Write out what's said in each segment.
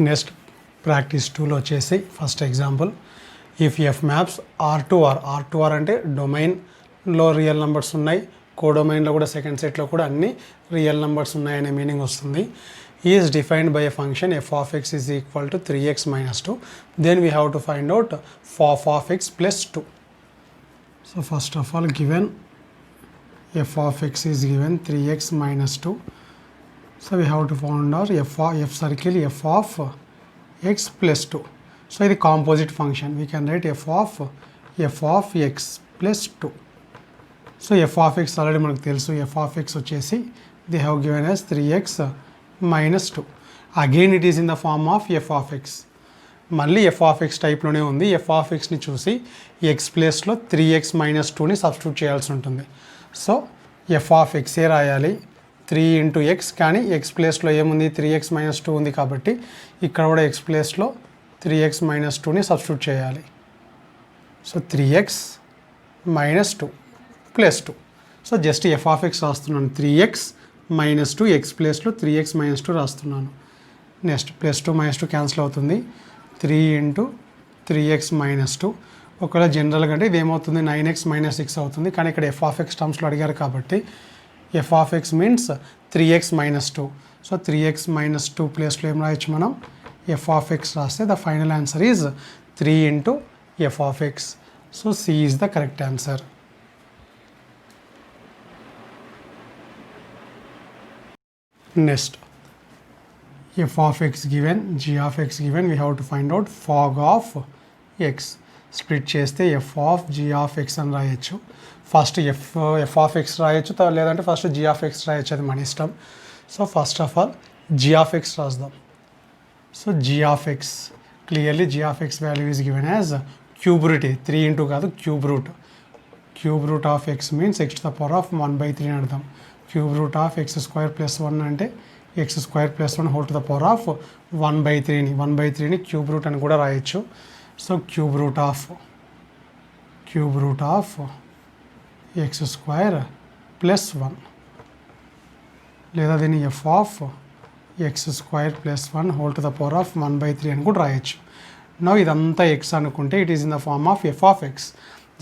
Next practice 2లో వచ్చేసి first example, if f maps R to R అంటే డొమైన్లో రియల్ నెంబర్స్ ఉన్నాయి, కోడొమైన్లో కూడా సెకండ్ సెట్లో కూడా అన్ని రియల్ నెంబర్స్ ఉన్నాయనే మీనింగ్ వస్తుంది. Is defined by a function f of x is equal to 3x - 2, then we have to find out f of x plus 2. So first of all given f of x is given 3x minus 2. So we have to find our f circle f of x plus 2. So ఇది composite function, we can write f of x plus 2. So f of x already మనకు తెలుసు, f of x వచ్చేసి they have given us 3x minus 2. Again it is in the form of f of x. మళ్ళీ f of x టైప్లోనే ఉంది. f of xని చూసి x ప్లేస్లో 3x minus 2ని సబ్స్టిట్యూట్ చేయాల్సి ఉంటుంది. సో f of x ఏ రాయాలి 3 into x, కానీ x ప్లేస్లో ఏముంది 3x minus 2 ఉంది కాబట్టి ఇక్కడ కూడా x ప్లేస్లో 3x minus 2ని సబ్స్టిట్యూట్ చేయాలి. So 3x minus 2 plus 2. So just f of x రాస్తున్నాను, 3x minus 2, x ప్లేస్లో 3x minus 2 రాస్తున్నాను. నెక్స్ట్ ప్లస్ 2 minus 2 క్యాన్సిల్ అవుతుంది, 3 into 3x minus 2. ఒకవేళ జనరల్గా అంటే ఇది ఏమవుతుంది 9x minus 6 అవుతుంది, కానీ ఇక్కడ f of x టర్మ్స్లో అడిగారు కాబట్టి f of x means 3x minus 2. So 3x minus 2 ప్లేస్లో ఏం రాయొచ్చు మనం f of x రాస్తే the final answer is 3 into f of x. So C is the correct answer. Next f of x given, g of x given, we have to find out fog of x. Split చేస్తే f of g of x అని రాయొచ్చు. First f of x రాయొచ్చు, లేదంటే first g of x రాయొచ్చు, అది మన ఇష్టం. So first of all g of x రాద్దాం. So g of x, clearly g of x value is given as cube root, 3 into కాదు cube root. Cube root of x means x to the power of 1/3 అని అర్థం. Cube root of x square plus 1 అంటే x square plus 1 whole to the power of 1/3ని cube root అని కూడా రాయొచ్చు. So cube root of x square plus 1, లేదా దీన్ని f of x square plus 1 whole to the power of 1/3 అని కూడా రాయొచ్చు. నో ఇదంతా x అనుకుంటే it is in the form of f of x.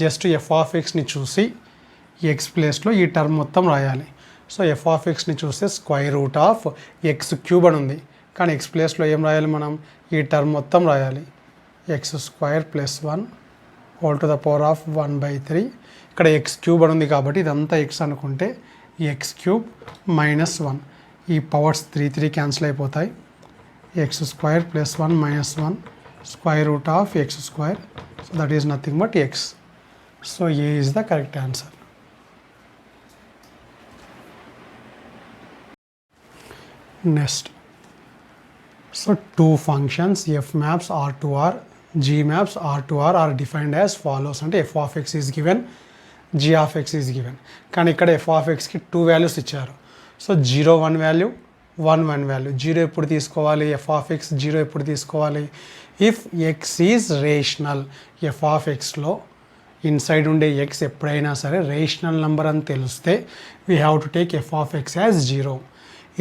Just f of xని చూసి x ప్లేస్లో ఈ టర్మ్ మొత్తం రాయాలి. సో f of xని చూస్తే square root of x cube అని ఉంది, కానీ x ప్లేస్లో ఏం రాయాలి మనం ఈ టర్మ్ మొత్తం రాయాలి. x square plus 1 whole to the power of 1/3. ఇక్కడ x క్యూబ్ అని ఉంది కాబట్టి ఇదంతా x అనుకుంటే x క్యూబ్ minus 1, ఈ పవర్స్ 3 క్యాన్సిల్ అయిపోతాయి. x square plus 1 minus 1 square root of x square. So that is nothing but x. So A is the correct answer. Next, so two functions f maps R to R, g maps R to R are defined as follows. అంటే f of x is given, g of x is given, కానీ ఇక్కడ f of x కి 2 values ఇచ్చారు. So 0 1 value, 1 1 value. 0 ఎప్పుడు తీసుకోవాలి, f of x 0 ఎప్పుడు తీసుకోవాలి, if x is rational. f of xలో ఇన్సైడ్ ఉండే x ఎప్పుడైనా సరే రేషనల్ నెంబర్ అని తెలిస్తే we have to take f of x as 0.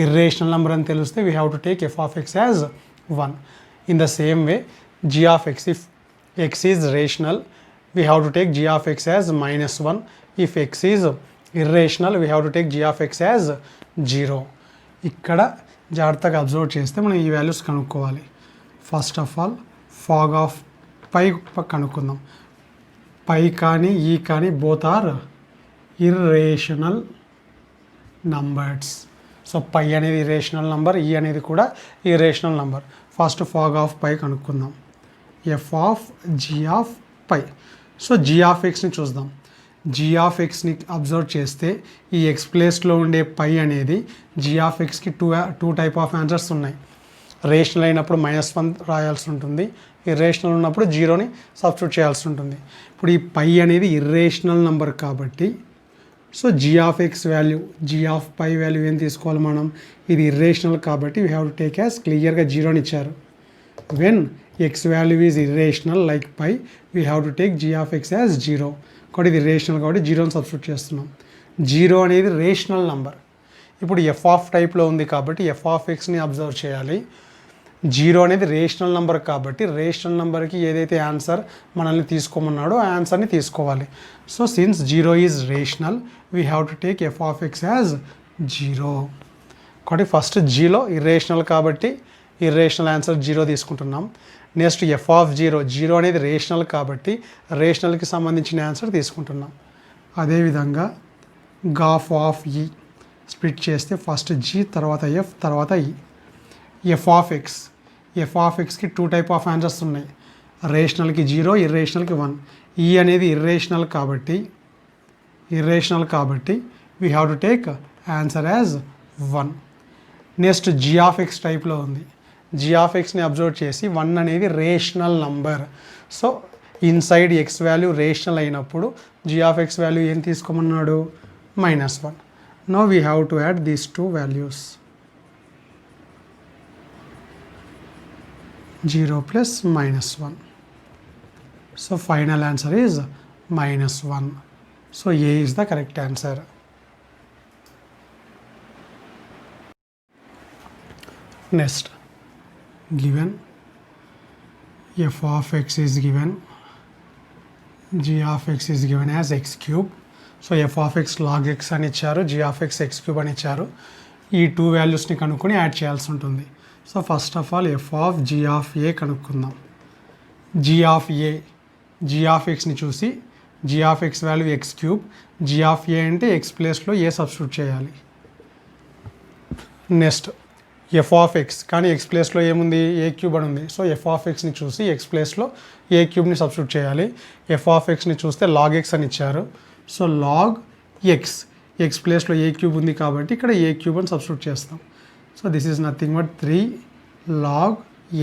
irrational number అని తెలిస్తే we have to take f of x as 1. In the same way, g of x, if x is rational, we have to take g of x as -1. If x is irrational, we have to take g of x as 0. ఇక్కడ జాగ్రత్తగా observe చేస్తే మనం ఈ values కనుక్కోవాలి. First of all fog of pi కనుక్కుందాం. Pi కానీ ఈ కానీ both are irrational numbers. So pi అనేది ఇర్రేషనల్ నంబర్, ఈ అనేది కూడా irrational number. First fog of pi కనుక్కుందాం. F of G of pi. So g of ఎక్స్ని చూద్దాం. జీ ఆఫ్ ఎక్స్ని అబ్జర్వ్ చేస్తే ఈ ఎక్స్ ప్లేస్లో ఉండే పై అనేది జీ ఆఫ్ ఎక్స్కి టూ టైప్ ఆఫ్ ఆన్సర్స్ ఉన్నాయి. రేషనల్ అయినప్పుడు -1 రాయాల్సి ఉంటుంది, ఇర్రేషనల్ ఉన్నప్పుడు 0ని సబ్స్టిట్యూట్ చేయాల్సి ఉంటుంది. ఇప్పుడు ఈ పై అనేది ఇర్రేషనల్ నంబర్ కాబట్టి so g of x value, g of pi value ఏం తీసుకోవాలి మనం, ఇది ఇర్రేషనల్ కాబట్టి we have to take as క్లియర్గా 0ని ఇచ్చారు. When x value is irrational like pi, we have to take g of x as 0. కాబట్టి ఇది రేషనల్ కాబట్టి 0ని సబ్స్టిట్యూట్ చేస్తున్నాం. 0 అనేది రేషనల్ నంబర్. ఇప్పుడు ఎఫ్ ఆఫ్ టైప్లో ఉంది కాబట్టి ఎఫ్ ఆఫ్ ఎక్స్ని అబ్జర్వ్ చేయాలి. జీరో అనేది రేషనల్ నెంబర్ కాబట్టి రేషనల్ నెంబర్కి ఏదైతే ఆన్సర్ మనల్ని తీసుకోమన్నాడో ఆ ఆన్సర్ని తీసుకోవాలి. So since zero is rational we have to take F of x as zero. కాబట్టి ఫస్ట్ జీలో ఇర్రేషనల్ కాబట్టి ఇర్రేషనల్ ఆన్సర్ జీరో తీసుకుంటున్నాం. Next f of zero, zero అనేది రేషనల్ కాబట్టి రేషనల్కి సంబంధించిన ఆన్సర్ తీసుకుంటున్నాం. అదేవిధంగా గాఫ్ ఆఫ్ ఈ స్ప్లిట్ చేస్తే ఫస్ట్ జీ తర్వాత ఎఫ్ తర్వాత ఈ. ఎఫ్ ఆఫ్ ఎక్స్కి 2 టైప్ ఆఫ్ ఆన్సర్స్ ఉన్నాయి. రేషనల్కి 0, ఇర్రేషనల్కి 1. ఈ అనేది ఇర్రేషనల్ కాబట్టి we have to take answer as 1. Next g of x టైప్లో ఉంది. జీ ఆఫ్ ఎక్స్ని అబ్జర్వ్ చేసి 1 అనేది rational number. So inside x value rational అయినప్పుడు జీ ఆఫ్ ఎక్స్ వాల్యూ ఏం తీసుకోమన్నాడు? -1. Now we have to add these 2 values. 0 plus -1. So final answer is -1. So A is the correct answer. Next, given f of x is given, g of x is given as x cube. So f of x log x అని ఇచ్చారు, g of x x cube అని ఇచ్చారు. ఈ 2 వాల్యూస్ని కనుక్కొని add చేయాల్సి ఉంటుంది. So first of all f of G of a కనుక్కుందాం. జీ ఆఫ్ ఎక్స్ని చూసి g of x value x cube, g of a అంటే ఎక్స్ ప్లేస్లో ఏ సబ్స్టిట్యూట్ చేయాలి. నెక్స్ట్ ఎఫ్ ఆఫ్ ఎక్స్, కానీ ఎక్స్ ప్లేస్లో ఏముంది? ఏ క్యూబ్ అని ఉంది. సో ఎఫ్ ఆఫ్ ఎక్స్ని చూసి ఎక్స్ ప్లేస్లో ఏ క్యూబ్ని సబ్స్టిట్యూట్ చేయాలి. ఎఫ్ ఆఫ్ ఎక్స్ని చూస్తే లాగ్ ఎక్స్ అని ఇచ్చారు. సో లాగ్ ఎక్స్ ప్లేస్లో ఏ క్యూబ్ ఉంది కాబట్టి ఇక్కడ ఏ క్యూబ్ అని సబ్స్టిట్యూట్ చేస్తాం. So this is nothing but 3 log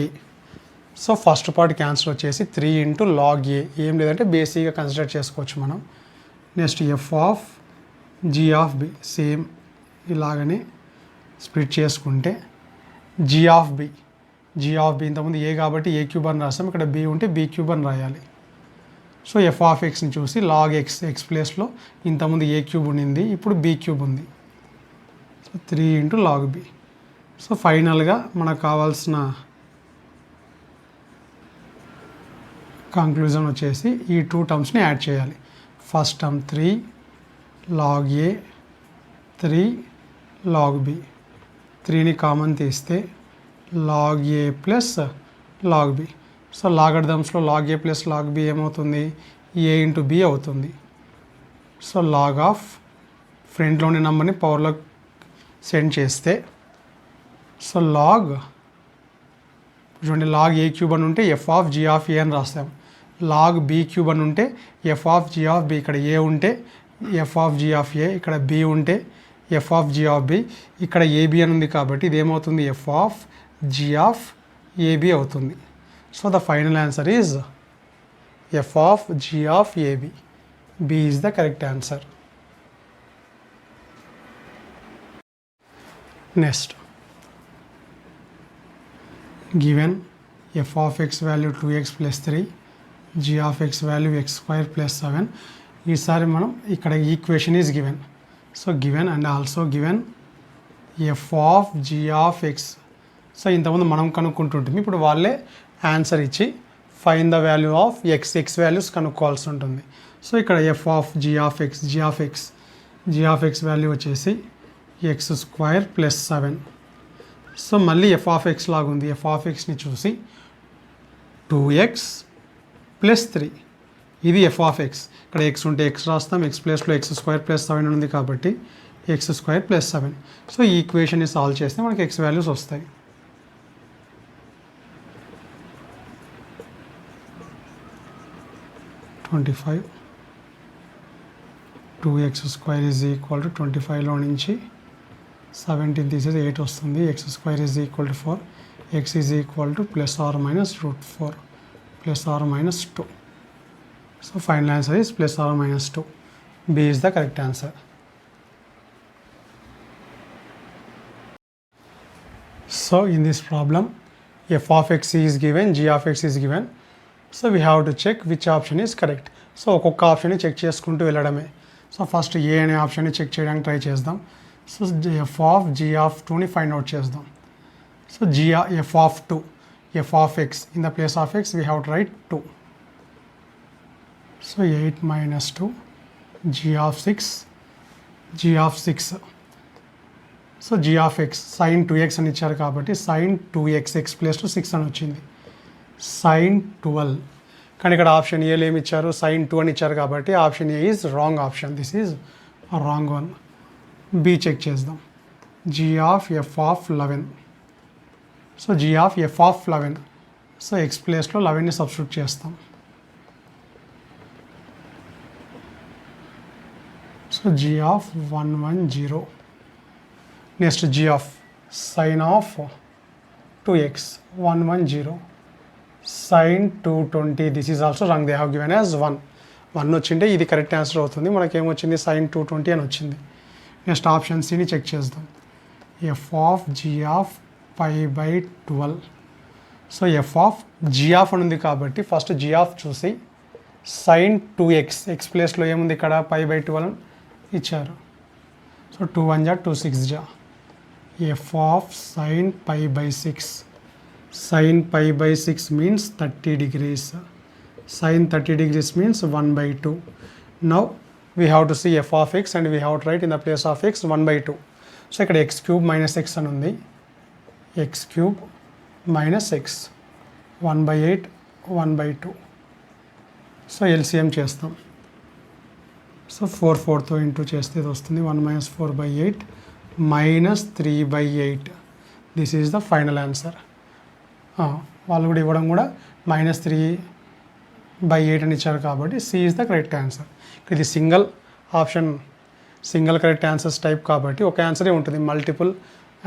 a. So first part cancel వచ్చేసి 3 into log a, ఏం లేదంటే బేసిక్గా కన్సిడర్ చేసుకోవచ్చు మనం. Next f of G of b same ఇలాగనే స్ప్లిట్ చేసుకుంటే జీ ఆఫ్ బి ఇంతకుముందు ఏ కాబట్టి ఏ క్యూబ్ అని రాస్తాం, ఇక్కడ బి ఉంటే బి క్యూబ్ అని రాయాలి. సో ఎఫ్ ఆఫ్ ఎక్స్ని చూసి లాగ్ ఎక్స్ ప్లేస్లో ఇంతకుముందు ఏ క్యూబ్ ఉండింది, ఇప్పుడు బి క్యూబ్ ఉంది. So 3 into log b. So ఫైనల్గా మనకు కావాల్సిన కంక్లూజన్ వచ్చేసి ఈ 2 టర్మ్స్ని యాడ్ చేయాలి. First term 3 log a, 3 log b. 3ని కామన్ తీస్తే log a plus log b. So లాగర్థమ్స్లో log a plus log b ఏమవుతుంది? a ఇంటూ b అవుతుంది. సో లాగ్ ఆఫ్ ఫ్రంట్లోని నెంబర్ని పవర్లో సెండ్ చేస్తే సో లాగ్ చూడండి, లాగ్ ఏ క్యూబ్ అని ఉంటే f of G of a అని రాస్తాం. లాగ్ బి క్యూబ్ అని ఉంటే f of G of b, ఇక్కడ ఏ ఉంటే f of G of a, ఇక్కడ బి ఉంటే f of G of b, ఇక్కడ ఏబి అని ఉంది కాబట్టి ఇది ఏమవుతుంది? F of G of a b అవుతుంది. So the final answer is f of G of a b. B is the correct answer. Next, given f of x value 2x plus 3, g of x value x square plus 7. ఈసారి మనం ఇక్కడ equation is given. So given and also given f of G of X. So ఇంతకుముందు మనం కనుక్కుంటుంటుంది, ఇప్పుడు వాళ్ళే answer ఇచ్చి find the value of x values కనుక్కోవాల్సి ఉంటుంది. సో ఇక్కడ f of G of x value వచ్చేసి ఎక్స్ స్క్వైర్ ప్లస్ 7. సో మళ్ళీ ఎఫ్ ఆఫ్ ఎక్స్ లాగా ఉంది. ఎఫ్ ఆఫ్ ఎక్స్ని చూసి 2x ప్లస్ 3, ఇది ఎఫ్ ఆఫ్ ఎక్స్. ఇక్కడ ఎక్స్ ఉంటే ఎక్స్ రాస్తాం, ఎక్స్ ప్లేస్లో ఎక్స్ స్క్వేర్ ప్లస్ 7 ఉంది కాబట్టి ఎక్స్ స్క్వేర్ ప్లస్ 7. సో ఈ ఈక్వేషన్ని సాల్వ్ చేస్తే మనకి ఎక్స్ వాల్యూస్ వస్తాయి. (25) 2x square is equal to 25లో నుంచి 17 తీసేది 8 వస్తుంది. X square is equal to 4, x is equal to plus or minus √4 plus or minus 2. So final answer is plus or minus 2. B is the correct answer. So in this problem f of x is given, g of x is given. So we have to check which option is correct. So ఒక్కొక్క ఆప్షన్ని check చేసుకుంటూ వెళ్ళడమే. So first ఏ అనే ఆప్షన్ని check చేయడానికి try చేద్దాం. So F of G of 2ని find out చేద్దాం. So F of 2 f of x. In the place of x, we have to write 2. So 8 minus 2, g of 6. So g of x sin 2x అని ఇచ్చారు కాబట్టి sin 2x x plus to 6 అని వచ్చింది. sin 12, కానీ ఇక్కడ option ఏలో ఏమి ఇచ్చారు, sin 2 అని ఇచ్చారు కాబట్టి option A is wrong option. This is wrong one. B check చేద్దాం. g of f of 11. So g of f of 11. So x ప్లేస్లో 11ని సబ్స్టిట్యూట్ చేస్తాం. So g of 110. Next g of sin of 2x 110. sin 220. This is also wrong. They have given as 1 వచ్చింటే ఇది correct answer అవుతుంది. మనకేమొచ్చింది sin 220 అని వచ్చింది. Next option సిని check చేద్దాం. f of g of pi by 12. So f of g of అని ఉంది కాబట్టి ఫస్ట్ g of చూసి sin 2x x ప్లేస్లో ఏముంది ఇక్కడ pi by 12 ఇచ్చారు. సో 2 1 జా 2 6 జా. f of sin pi by 6. sin pi by 6 means 30 degrees. sin 30 degrees means 1 by 2. Now we have to see f of x and we have to write in the place of x 1 by 2. So ఇక్కడ x cube minus x అని ఉంది. x cube minus x 1 by 8 1 by 2. So LCM చేస్తాం. So 4 4తో into చేస్తే ఇది వస్తుంది 1 minus 4 by 8 minus 3 by 8. This is the final answer. వాళ్ళు కూడా ఇవ్వడం కూడా -3/8 అని ఇచ్చారు కాబట్టి C is the correct answer. ఇది single option, single correct answers type కాబట్టి ఒక ఆన్సరే ఉంటుంది. మల్టిపుల్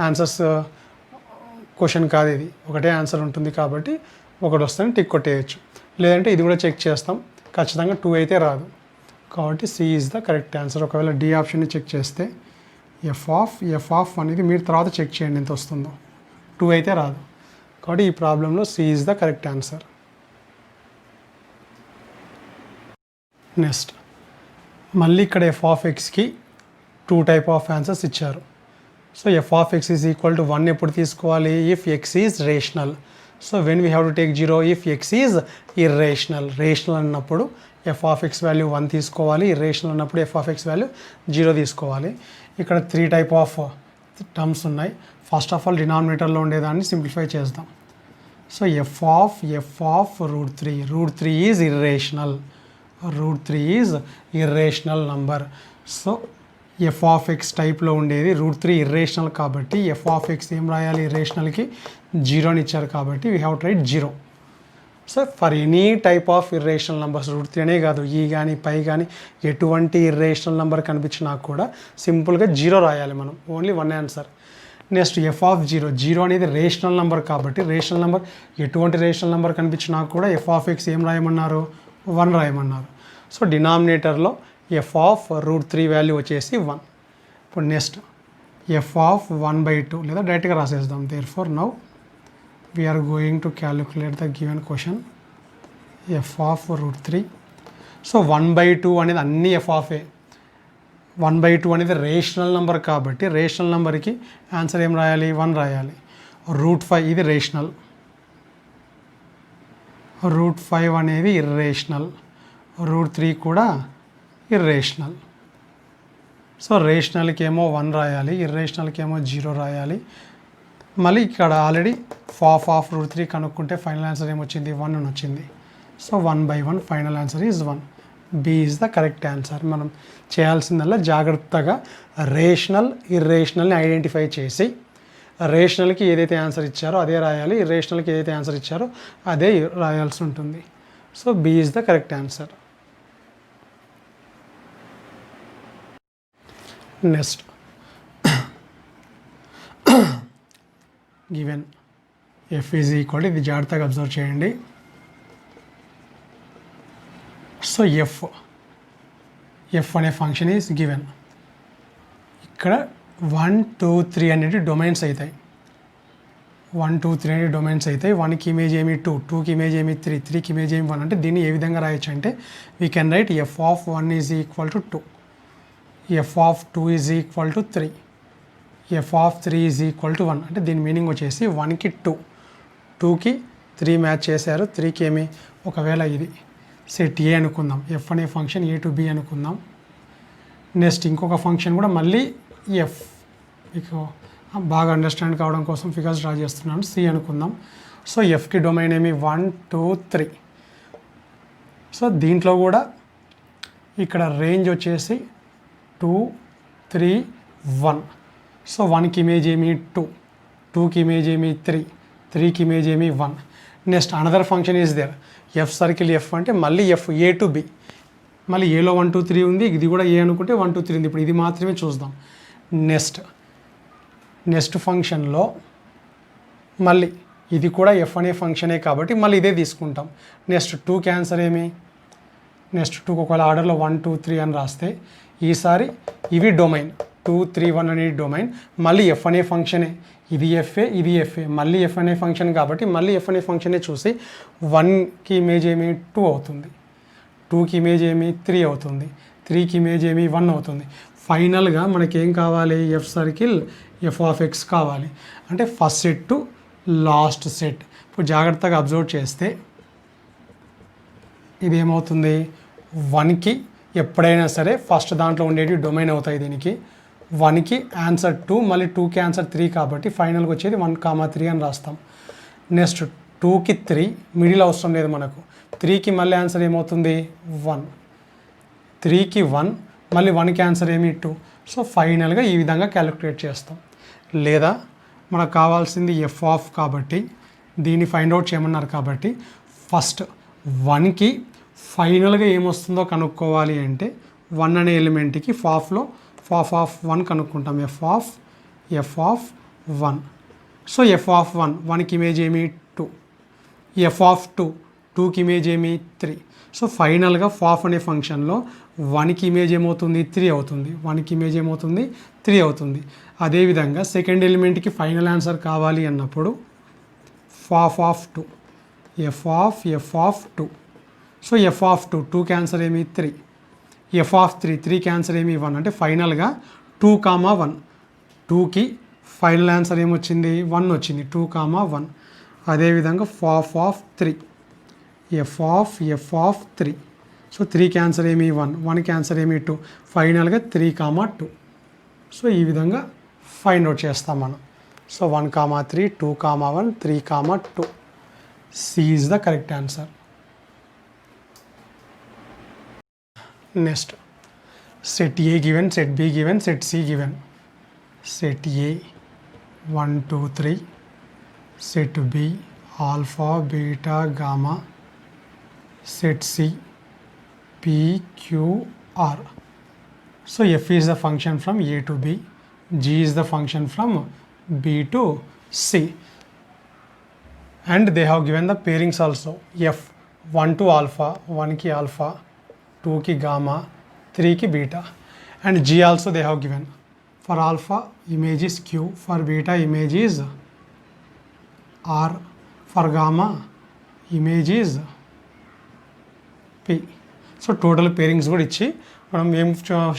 ఆన్సర్స్ క్వశ్చన్ కాదు ఇది, ఒకటే ఆన్సర్ ఉంటుంది కాబట్టి ఒకటి వస్తేనే టిక్ కొట్టేయచ్చు. లేదంటే ఇది కూడా చెక్ చేస్తాం, ఖచ్చితంగా 2 అయితే రాదు కాబట్టి C is the correct answer. ఒకవేళ డి ఆప్షన్ని చెక్ చేస్తే ఎఫ్ ఆఫ్ అనేది మీరు తర్వాత చెక్ చేయండి ఎంత వస్తుందో. 2 అయితే రాదు కాబట్టి ఈ ప్రాబ్లంలో c is the correct answer. Next మళ్ళీ ఇక్కడ ఎఫ్ ఆఫ్ ఎక్స్కి 2 టైప్ ఆఫ్ ఆన్సర్స్ ఇచ్చారు. So F of x is equal to 1 ఎప్పుడు తీసుకోవాలి, if x is rational. So when we have to take 0 if x is irrational. Rational అన్నప్పుడు f of x value 1 తీసుకోవాలి, irrational అన్నప్పుడు f of x value 0 తీసుకోవాలి. ఇక్కడ 3 type of terms ఉన్నాయి. First of all డినామినేటర్లో ఉండేదాన్ని simplify చేద్దాం. So F of √3. √3 is irrational. √3 is irrational number. So F of x టైప్లో ఉండేది √3 ఇర్రేషనల్ కాబట్టి ఎఫ్ ఆఫ్ ఎక్స్ ఏం రాయాలి, ఇర్రేషనల్కి 0 ఇచ్చారు కాబట్టి we have to right 0. So for any type of irrational numbers √3 అనే కాదు, ఈ కానీ పై కానీ ఎటువంటి ఇర్రేషనల్ నెంబర్ కనిపించినా కూడా సింపుల్గా 0 రాయాలి మనం. Only 1 answer. Next f of 0 అనేది రేషనల్ నెంబర్ కాబట్టి రేషనల్ నెంబర్ ఎటువంటి రేషనల్ నెంబర్ కనిపించినా కూడా ఎఫ్ ఆఫ్ ఎక్స్ ఏం రాయమన్నారు, 1 రాయమన్నారు. సో డినామినేటర్లో ఎఫ్ ఆఫ్ √3 వాల్యూ వచ్చేసి 1. ఇప్పుడు నెక్స్ట్ ఎఫ్ ఆఫ్ 1/2 లేదా డైరెక్ట్గా రాసేద్దాం. దేర్ ఫోర్ నౌ we are going to calculate the given question f of √3. So 1/2 అనేది అన్ని ఎఫ్ ఆఫ్ ఏ. 1/2 అనేది రేషనల్ నెంబర్ కాబట్టి రేషనల్ నెంబర్కి ఆన్సర్ ఏం రాయాలి, 1 రాయాలి. √5 ఇది రేషనల్, √5 అనేది ఇర్రేషనల్, √3 కూడా ఇర్రేషనల్. సో రేషనల్కి ఏమో 1 రాయాలి, ఇర్రేషనల్కి ఏమో 0 రాయాలి. మళ్ళీ ఇక్కడ ఆల్రెడీ ఆఫ్ √3 కనుక్కుంటే ఫైనల్ ఆన్సర్ ఏమొచ్చింది, 1 అని వచ్చింది. So 1/1 final answer is 1. B is the correct answer. మనం చేయాల్సిందల్లా జాగ్రత్తగా రేషనల్ ఇర్రేషనల్ని ఐడెంటిఫై చేసి రేషనల్కి ఏదైతే ఆన్సర్ ఇచ్చారో అదే రాయాలి, ఇర్రేషనల్కి ఏదైతే ఆన్సర్ ఇచ్చారో అదే రాయాల్సి ఉంటుంది. So B is the correct answer. Next given F is equal, ఇది జాగ్రత్తగా అబ్జర్వ్ చేయండి. సో ఎఫ్ అనే ఫంక్షన్ ఈజ్ గివెన్. ఇక్కడ 1 2 3 అనేది డొమైన్స్ అవుతాయి. 1 2 3 అనేది డొమైన్స్ అవుతాయి. 1కి ఇమేజ్ ఏమి 2, 2కి ఇమేజ్ ఏమి 3, 3కి ఇమేజ్ ఏమి 1. అంటే దీన్ని ఏ విధంగా రాయొచ్చు అంటే we can write F of 1 is equal to 2, F of 2 is equal to 3, F of 3 is equal to 1. అంటే దీని మీనింగ్ వచ్చేసి 1కి 2, 2కి 3 మ్యాచ్ చేశారు. 3కి ఏమి ఒకవేళ ఇది సెట్ ఏ అనుకుందాం, ఎఫ్ అనే ఫంక్షన్ ఏ టు బి అనుకుందాం. నెక్స్ట్ ఇంకొక ఫంక్షన్ కూడా మళ్ళీ ఎఫ్, మీకు బాగా అండర్స్టాండ్ కావడం కోసం ఫిగర్స్ డ్రా చేస్తున్నాను. సి అనుకుందాం. సో ఎఫ్కి డొమైన్ ఏమి 1 2 3. సో దీంట్లో కూడా ఇక్కడ రేంజ్ వచ్చేసి 2 3 1. సో 1కి ఇమేజ్ ఏమి 2, 2కి ఇమేజ్ ఏమి 3, 3కి ఇమేజ్ ఏమి 1. Next another function is there, F circle F అంటే మళ్ళీ ఎఫ్ ఏ టు బి, మళ్ళీ ఏలో 1 2 3 ఉంది, ఇది కూడా ఏ అనుకుంటే 1 2 3 ఉంది. ఇప్పుడు ఇది మాత్రమే చూద్దాం. నెక్స్ట్ ఫంక్షన్లో మళ్ళీ ఇది కూడా ఎఫ్ అనే ఫంక్షనే కాబట్టి మళ్ళీ ఇదే తీసుకుంటాం. నెక్స్ట్ 2కి ఆన్సర్ ఏమి, నెక్స్ట్ 2కి ఒకవేళ ఆర్డర్లో 1 2 3 అని రాస్తే ఈసారి ఇవి డొమైన్ 2 3 1 అనేది డొమైన్, మళ్ళీ ఎఫ్ అనే ఫంక్షనే, ఇది ఎఫ్ఏ ఇది ఎఫ్ఏ, మళ్ళీ ఎఫ్ అనే ఫంక్షన్ కాబట్టి మళ్ళీ ఎఫ్ అనే ఫంక్షనే చూసి 1కి ఇమేజ్ ఏమి 2 అవుతుంది, 2కి ఇమేజ్ ఏమి 3 అవుతుంది, 3కి ఇమేజ్ ఏమి 1 అవుతుంది. ఫైనల్గా మనకేం కావాలి, F circle F of X కావాలి. అంటే first set to last set. ఇప్పుడు జాగ్రత్తగా అబ్జర్వ్ చేస్తే ఇది ఏమవుతుంది, 1కి ఎప్పుడైనా సరే ఫస్ట్ దాంట్లో ఉండేవి డొమైన్ అవుతాయి. దీనికి 1కి ఆన్సర్ 2, మళ్ళీ 2కి ఆన్సర్ 3 కాబట్టి ఫైనల్గా వచ్చేది 1 3 అని రాస్తాం. నెక్స్ట్ 2కి 3 మిడిల్ అవసరం లేదు మనకు, 3కి మళ్ళీ ఆన్సర్ ఏమవుతుంది 1, 3కి 1, మళ్ళీ 1కి ఆన్సర్ ఏమి 2. సో ఫైనల్గా ఈ విధంగా క్యాలిక్యులేట్ చేస్తాం. లేదా మనకు కావాల్సింది ఎఫ్ ఆఫ్ కాబట్టి దీన్ని ఫైండ్ అవుట్ చేయమన్నారు కాబట్టి ఫస్ట్ 1కి ఫైనల్గా ఏమొస్తుందో కనుక్కోవాలి అంటే 1 అనే ఎలిమెంట్కి ఫాఫ్లో ఫాఫ్ ఆఫ్ 1 కనుక్కుంటాం, f of 1. So F of 1 1కి ఇమేజ్ ఏమి 2, ఎఫ్ ఆఫ్ 2 2కి ఇమేజ్ ఏమి 3. సో ఫైనల్గా ఫాఫ్ అనే ఫంక్షన్లో 1కి ఇమేజ్ ఏమవుతుంది 3 అవుతుంది, 1కి ఇమేజ్ ఏమవుతుంది 3 అవుతుంది. అదేవిధంగా సెకండ్ ఎలిమెంట్కి ఫైనల్ ఆన్సర్ కావాలి అన్నప్పుడు Faf of 2, F of 2. So F of 2 2కి ఆన్సర్ ఏమి 3, ఎఫ్ ఆఫ్ 3 3కి ఆన్సర్ ఏమి 1. అంటే ఫైనల్గా 2 1, 2కి ఫైనల్ ఆన్సర్ ఏమొచ్చింది 1 వచ్చింది, 2 1. అదేవిధంగా Faf of 3, F of 3. So 3కి ఆన్సర్ ఏమి 1, 1కి ఆన్సర్ ఏమి 2, ఫైనల్గా 3 2. సో ఈ విధంగా ఫైండ్ అవుట్ చేస్తాం మనం. So 1 3, 2 1, 3 2. C is the correct answer. Next set A given, set B given, set C given. Set A 1 2 3, set B alpha beta gamma, set C P Q R. So F is the function from A to B, G is the function from B to C, and they have given the pairings also. F 1 to alpha, 1 ki alpha, 2 ki gamma, 3 ki beta, and G also they have given. For alpha image is Q, for beta image is R, for gamma image is P. So total pairings కూడా ఇచ్చి మనం ఏం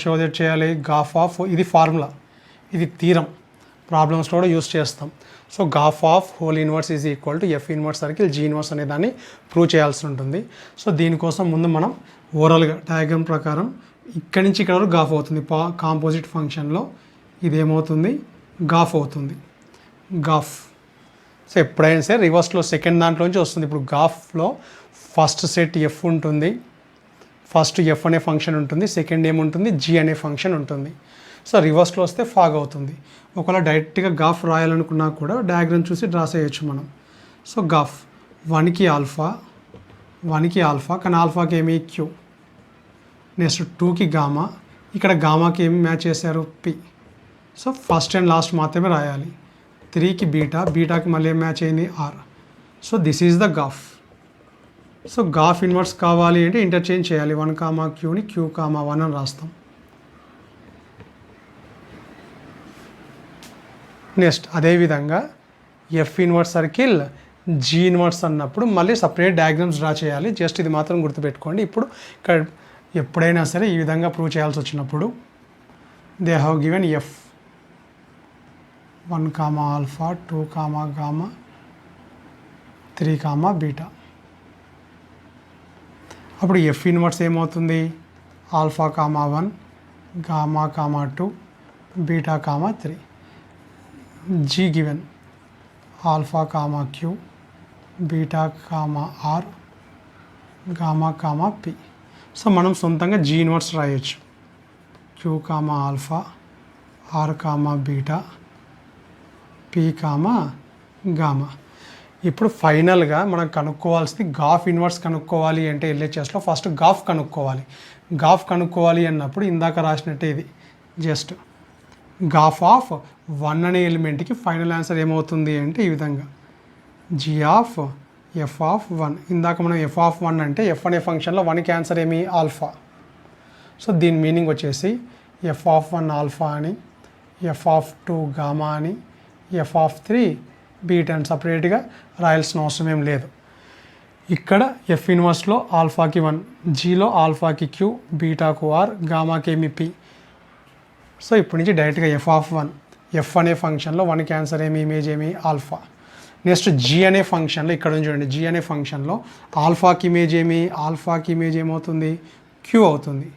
show that చేయాలి, గాఫ్ of, ఇది formula, ఇది theorem, ప్రాబ్లమ్స్లో కూడా యూస్ చేస్తాం. So గాఫ్ of whole inverse is equal to F inverse circle G inverse అనే దాన్ని ప్రూవ్ చేయాల్సి ఉంటుంది. సో దీనికోసం ముందు మనం ఓవరాల్గా డయాగ్రామ్ ప్రకారం ఇక్కడి నుంచి ఇక్కడ వరకు గాఫ్ అవుతుంది. కాంపోజిట్ ఫంక్షన్లో ఇదేమవుతుంది గాఫ్ అవుతుంది, గాఫ్. సో ఎప్పుడైనా సరే రివర్స్లో సెకండ్ దాంట్లోంచి వస్తుంది. ఇప్పుడు గాఫ్లో ఫస్ట్ సెట్ ఎఫ్ ఉంటుంది, ఫస్ట్ ఎఫ్ అనే ఫంక్షన్ ఉంటుంది, సెకండ్ ఏముంటుంది జీ అనే ఫంక్షన్ ఉంటుంది. సో రివర్స్లో వస్తే ఫాగ్ అవుతుంది. ఒకవేళ డైరెక్ట్గా గాఫ్ రాయాలనుకున్నా కూడా డయాగ్రామ్ చూసి డ్రా చేయొచ్చు మనం. సో గాఫ్ 1కి ఆల్ఫా, కానీ ఆల్ఫాకి ఏమి క్యూ. నెక్స్ట్ 2కి గామా, ఇక్కడ గామాకి ఏమి మ్యాచ్ చేశారు P. So first and last మాత్రమే రాయాలి. 3కి బీటా, బీటాకి మళ్ళీ ఏం మ్యాచ్ అయింది R. So this is the gof. So gof inverse కావాలి అంటే ఇంటర్చేంజ్ చేయాలి, 1 క్యూని క్యూ 1 అని రాస్తాం. నెక్స్ట్ అదేవిధంగా F inverse circle G inverse అన్నప్పుడు మళ్ళీ సపరేట్ డయాగ్రామ్స్ డ్రా చేయాలి. జస్ట్ ఇది మాత్రం గుర్తుపెట్టుకోండి. ఇప్పుడు ఇక్కడ ఎప్పుడైనా సరే ఈ విధంగా ప్రూవ్ చేయాల్సి వచ్చినప్పుడు they have given F 1 alpha, 2 gamma, 3 comma beta. అప్పుడు ఎఫ్ ఇన్వర్స్ ఏమవుతుంది? Alpha comma 1, gamma comma 2, beta comma 3. G given alpha comma Q, beta comma R, gamma comma P. So మనం సొంతంగా జీ ఇన్వర్స్ రాయొచ్చు. Q comma alpha, R comma beta, P comma gamma. ఇప్పుడు ఫైనల్గా మనం కనుక్కోవాల్సింది గాఫ్ inverse కనుక్కోవాలి అంటే ఎల్హెచ్ఎస్లో first గాఫ్ కనుక్కోవాలి. గాఫ్ కనుక్కోవాలి అన్నప్పుడు ఇందాక రాసినట్టే ఇది జస్ట్ గాఫ్ ఆఫ్ 1 అనే ఎలిమెంట్కి ఫైనల్ ఆన్సర్ ఏమవుతుంది అంటే ఈ విధంగా జీ ఆఫ్ ఎఫ్ ఆఫ్ 1. ఇందాక మనం ఎఫ్ ఆఫ్ 1 అంటే ఎఫ్ అనే ఫంక్షన్లో 1కి ఆన్సర్ ఏమి? ఆల్ఫా. సో దీని మీనింగ్ వచ్చేసి ఎఫ్ ఆఫ్ 1 ఆల్ఫా అని, ఎఫ్ ఆఫ్ 2 గామా అని, ఎఫ్ ఆఫ్ 3 బీటా అని సపరేట్గా రాయాల్సిన అవసరం ఏం లేదు. ఇక్కడ ఎఫ్ ఇన్వర్స్లో ఆల్ఫాకి 1, జీలో ఆల్ఫాకి క్యూ, బీటాకు ఆర్, గామాకి ఏమి పి. సో ఇప్పటి నుంచి డైరెక్ట్గా ఎఫ్ ఆఫ్ 1, ఎఫ్ అనే ఫంక్షన్లో 1కి ఆన్సర్ ఏమి? ఇమేజ్ ఏమి? ఆల్ఫా. నెక్స్ట్ జీ అనే ఫంక్షన్లో ఇక్కడ నుంచి చూడండి, జీ అనే ఫంక్షన్లో ఆల్ఫాకి ఇమేజ్ ఏమి? ఆల్ఫాకి ఇమేజ్ ఏమవుతుంది? క్యూ అవుతుంది.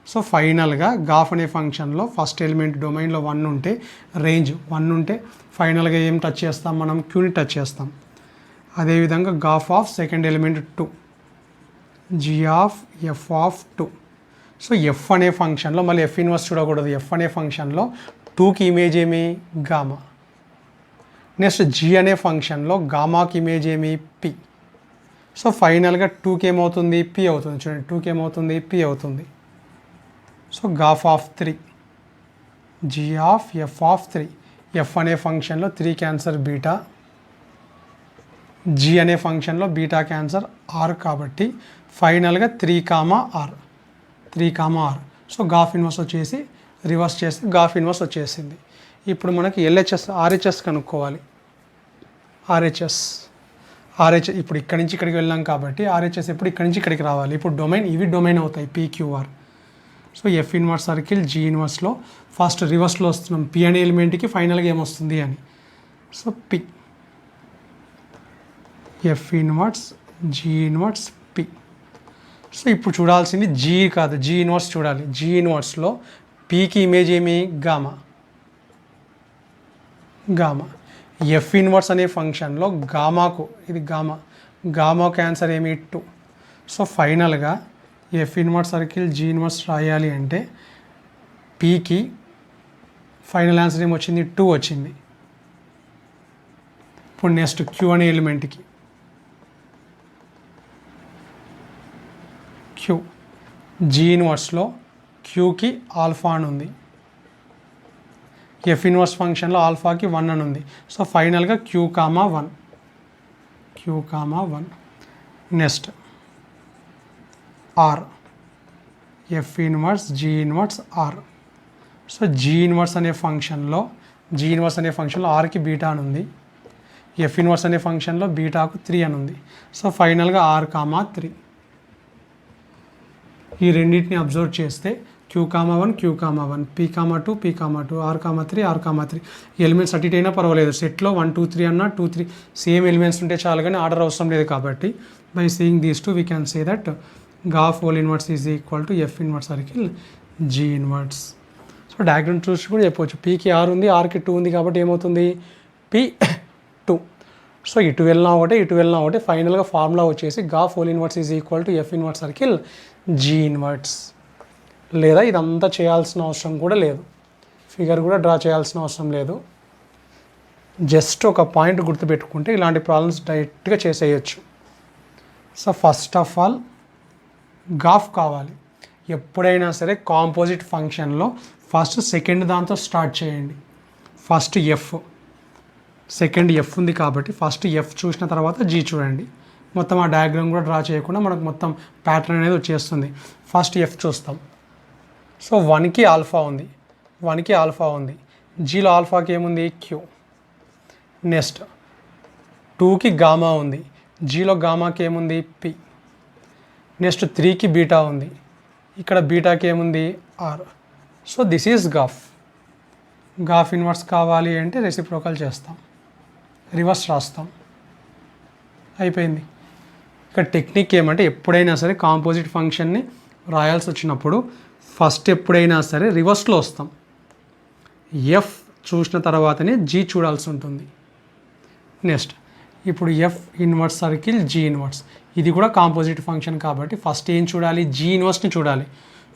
సో ఫైనల్గా గాఫ్ అనే ఫంక్షన్లో ఫస్ట్ ఎలిమెంట్ డొమైన్లో 1 ఉంటే, రేంజ్ 1 ఉంటే ఫైనల్గా ఏం టచ్ చేస్తాం? మనం క్యూని టచ్ చేస్తాం. అదేవిధంగా gof of second element 2, G of F of 2. So F అనే ఫంక్షన్లో మళ్ళీ ఎఫ్ ఇన్వర్స్ చూడకూడదు. ఎఫ్ అనే ఫంక్షన్లో 2కి ఇమేజ్ ఏమి? గామా. నెక్స్ట్ జీ అనే ఫంక్షన్లో గామాకి ఇమేజ్ ఏమి? పి. సో ఫైనల్గా 2కి ఏమవుతుంది? పి అవుతుంది. చూడండి 2కి ఏమవుతుంది? పి అవుతుంది. So గాఫ్ of 3, G of F of 3. F అనే ఫంక్షన్లో 3కి ఆన్సర్ బీటా, జీ అనే ఫంక్షన్లో బీటా క్యాన్సర్ ఆర్ కాబట్టి ఫైనల్గా 3 comma R, 3 comma R. So gof inverse వచ్చేసి రివర్స్ చేస్తే గాఫ్ ఇన్వర్స్ వచ్చేసింది. ఇప్పుడు మనకి ఎల్హెచ్ఎస్ ఆర్హెచ్ఎస్ కనుక్కోవాలి. ఆర్హెచ్ఎస్ ఇప్పుడు ఇక్కడి నుంచి ఇక్కడికి వెళ్ళాం కాబట్టి ఆర్హెచ్ఎస్ ఎప్పుడు ఇక్కడి నుంచి ఇక్కడికి రావాలి. ఇప్పుడు డొమైన్ ఇవి డొమైన్ అవుతాయి PQR. So f inverse circle g ఇన్వర్స్లో ఫస్ట్ రివర్స్లో వస్తున్నాం పి అనే ఎలిమెంట్కి ఫైనల్గా ఏమొస్తుంది అని. So p, f inverse G inverse p. So ఇప్పుడు చూడాల్సింది జీ కాదు, జీ ఇన్వర్స్ చూడాలి. జీ ఇన్వర్స్లో పీకి ఇమేజ్ ఏమి? గామా. గామా. ఎఫ్ ఇన్వర్స్ అనే ఫంక్షన్లో గామాకు ఇది గామాకు ఆన్సర్ ఏమి? 2. సో ఫైనల్గా F inverse circle G inverse రాయాలి అంటే పీకి ఫైనల్ ఆన్సర్ ఏమొచ్చింది? 2 వచ్చింది. ఇప్పుడు నెక్స్ట్ క్యూ అనే ఎలిమెంట్కి క్యూ, జీ ఇన్వర్స్లో క్యూకి ఆల్ఫా అని ఉంది, ఎఫ్ ఇన్వర్స్ ఫంక్షన్లో ఆల్ఫాకి 1 అని ఉంది. సో ఫైనల్గా Q comma 1. Next R, F inverse G inverse R. So G inverse అనే ఫంక్షన్లో ఆర్కి బీటా అని ఉంది, ఎఫ్ ఇన్వర్స్ అనే ఫంక్షన్లో బీటాకు 3 అని ఉంది. సో ఫైనల్గా ఆర్ కామా 3. ఈ రెండింటిని అబ్జర్వ్ చేస్తే Q comma 1, Q comma 1, P comma 2, P comma 2, R comma 3. Elements అటు ఇటు అయినా పర్వాలేదు. సెట్లో 1 2 3 అన్నా 2 3 సేమ్ ఎలిమెంట్స్ ఉంటే చాలు, కానీ ఆర్డర్ అవసరం లేదు. కాబట్టి by seeing these two we can say that gof whole inverse is equal to F inverse circle G inverse. So diagram చూసి కూడా చెప్పవచ్చు. పీకి ఆర్ ఉంది, ఆర్కి 2 ఉంది కాబట్టి ఏమవుతుంది? పీ 2. సో ఇటు వెళ్ళినా ఒకటే ఫైనల్గా ఫార్ములా వచ్చేసి gof whole inverse is equal to F inverse circle G inverse. లేదా ఇదంతా చేయాల్సిన అవసరం కూడా లేదు, ఫిగర్ కూడా డ్రా చేయాల్సిన అవసరం లేదు. జస్ట్ ఒక పాయింట్ గుర్తుపెట్టుకుంటే ఇలాంటి ప్రాబ్లమ్స్ డైరెక్ట్గా చేసేయచ్చు. So first of all gof కావాలి. ఎప్పుడైనా సరే కాంపోజిట్ ఫంక్షన్లో ఫస్ట్ సెకండ్ దాంతో స్టార్ట్ చేయండి. ఫస్ట్ ఎఫ్, సెకండ్ ఎఫ్ ఉంది కాబట్టి ఫస్ట్ ఎఫ్ చూసిన తర్వాత జీ చూడండి. మొత్తం ఆ డయాగ్రామ్ కూడా డ్రా చేయకుండా మనకు మొత్తం ప్యాటర్న్ అనేది వచ్చేస్తుంది. ఫస్ట్ ఎఫ్ చూస్తాం. సో 1కి ఆల్ఫా ఉంది, జీలో ఆల్ఫాకి ఏముంది? క్యూ. నెక్స్ట్ 2కి గామా ఉంది, జీలో గామాకి ఏముంది? పి. నెక్స్ట్ 3కి బీటా ఉంది, ఇక్కడ బీటాకి ఏముంది? R. So this is gof inverse కావాలి అంటే రెసిప్రోకల్ చేస్తాం, రివర్స్ రాస్తాం. అయిపోయింది. ఇక టెక్నిక్ ఏమంటే ఎప్పుడైనా సరే కాంపోజిట్ ఫంక్షన్ని రాయాల్సి వచ్చినప్పుడు ఫస్ట్ ఎప్పుడైనా సరే రివర్స్లో వస్తాం. ఎఫ్ చూసిన తర్వాతనే జీ చూడాల్సి ఉంటుంది. నెక్స్ట్ ఇప్పుడు F inverse circle G inverse, ఇది కూడా కాంపోజిట్ ఫంక్షన్ కాబట్టి ఫస్ట్ ఏం చూడాలి, జీ ఇన్వర్స్ని చూడాలి.